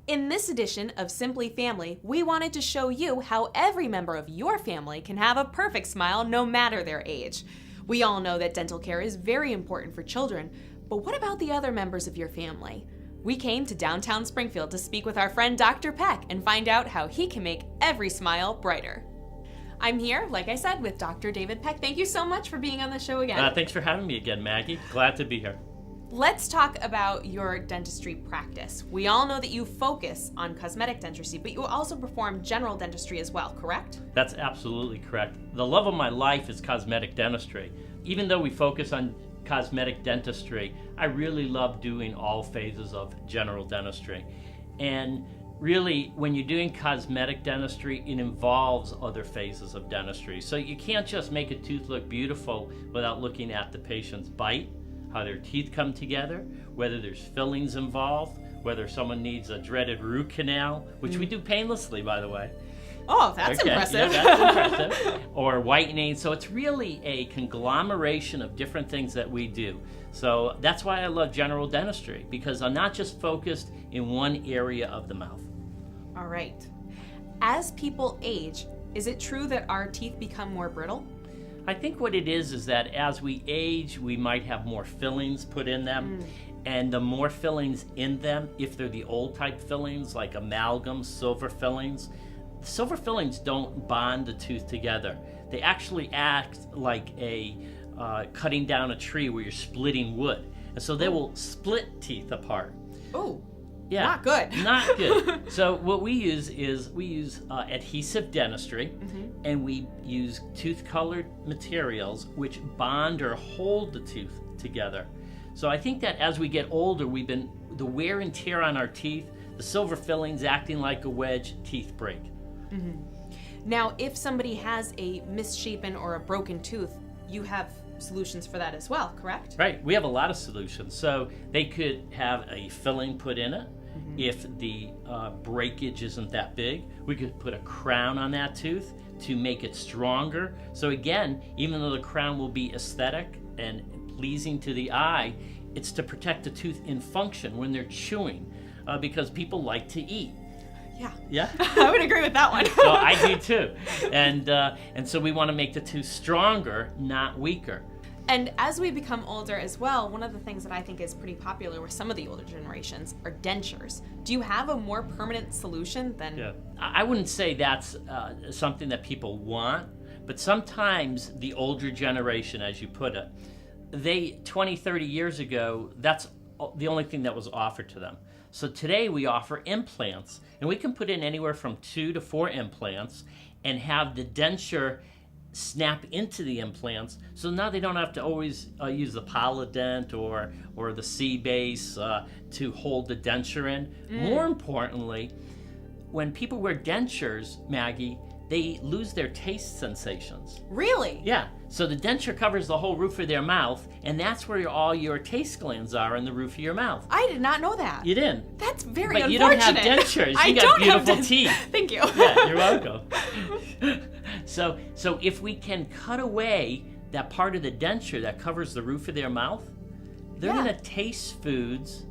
In this edition of Simply Family, we wanted to show you how every member of your family can have a perfect smile no matter their age. We all know that dental care is very important for children, but what about the other members of your family? We came to downtown Springfield to speak with our friend Dr. Peck and find out how he can make every smile brighter. I'm here, like I said, with Dr. David Peck. Thank you so much for being on the show again. Thanks for having me again, Maggie. Glad to be here. Let's talk about your dentistry practice. We all know that you focus on cosmetic dentistry, but you also perform general dentistry as well, correct? That's absolutely correct. The love of my life is cosmetic dentistry. Even though we focus on cosmetic dentistry, I really love doing all phases of general dentistry. And really, when you're doing cosmetic dentistry, it involves other phases of dentistry. So you can't just make a tooth look beautiful without looking at the patient's bite, how their teeth come together, whether there's fillings involved, whether someone needs a dreaded root canal, which we do painlessly, by the way. Oh, that's impressive. Yeah, that's impressive. Or whitening. So it's really a conglomeration of different things that we do. So that's why I love general dentistry, because I'm not just focused in one area of the mouth. All right. As people age, is it true that our teeth become more brittle? I think what it is that as we age, we might have more fillings put in them. And the more fillings in them, if they're the old type fillings, like amalgam, silver fillings don't bond the tooth together. They actually act like a cutting down a tree where you're splitting wood. And so they will split teeth apart. Oh. Yeah, not good. Not good. So what we use is adhesive dentistry, and we use tooth-colored materials which bond or hold the tooth together. So I think that as we get older, the wear and tear on our teeth, the silver fillings acting like a wedge, teeth break. Now, if somebody has a misshapen or a broken tooth, you have solutions for that as well, correct? Right. We have a lot of solutions. So they could have a filling put in it. If the breakage isn't that big, we could put a crown on that tooth to make it stronger. So again, even though the crown will be aesthetic and pleasing to the eye, it's to protect the tooth in function when they're chewing, because people like to eat. Yeah. I would agree with that one. So I do too. And so we want to make the tooth stronger, not weaker. And as we become older as well, one of the things that I think is pretty popular with some of the older generations are dentures. Do you have a more permanent solution than... Yeah. I wouldn't say that's something that people want, but sometimes the older generation, as you put it, 20, 30 years ago, that's the only thing that was offered to them. So today we offer implants, and we can put in anywhere from 2 to 4 implants and have the denture snap into the implants, so now they don't have to always use the Polydent or the C-base to hold the denture in. More importantly, when people wear dentures, Maggie, they lose their taste sensations. Really? Yeah. So the denture covers the whole roof of their mouth, and that's where all your taste glands are in the roof of your mouth. I did not know that. You didn't? That's very but unfortunate. You don't have dentures. You got beautiful teeth. Thank you. Yeah, you're welcome. So if we can cut away that part of the denture that covers the roof of their mouth, they're going to taste foods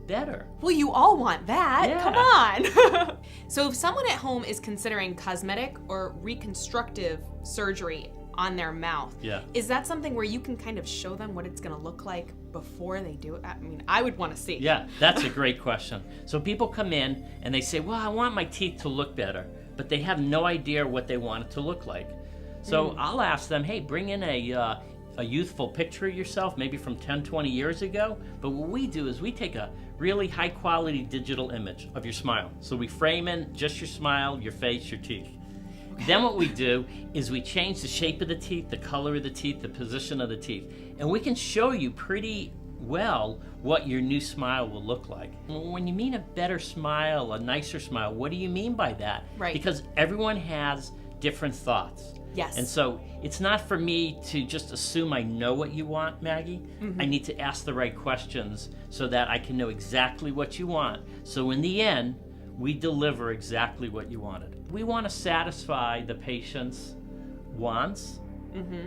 better. Well, you all want that. Yeah. Come on. So if someone at home is considering cosmetic or reconstructive surgery on their mouth, is that something where you can kind of show them what it's going to look like before they do it? I mean, I would want to see. Yeah, that's a great question. So people come in and they say, well, I want my teeth to look better, but they have no idea what they want it to look like. So I'll ask them, hey, bring in a youthful picture of yourself, maybe from 10, 20 years ago. But what we do is we take a really high quality digital image of your smile. So we frame in just your smile, your face, your teeth. Then what we do is we change the shape of the teeth, the color of the teeth, the position of the teeth. And we can show you pretty well what your new smile will look like. When you mean a better smile, a nicer smile, what do you mean by that? Right. Because everyone has different thoughts. Yes. And so it's not for me to just assume I know what you want, Maggie. I need to ask the right questions so that I can know exactly what you want. So in the end, we deliver exactly what you wanted. We want to satisfy the patient's wants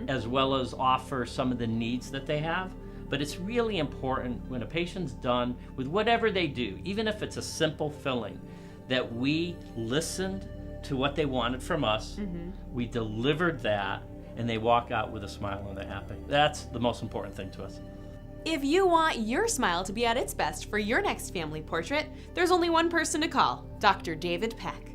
as well as offer some of the needs that they have. But it's really important when a patient's done with whatever they do, even if it's a simple filling, that we listened to what they wanted from us, we delivered that, and they walk out with a smile and they're happy. That's the most important thing to us. If you want your smile to be at its best for your next family portrait, there's only one person to call, Dr. David Peck.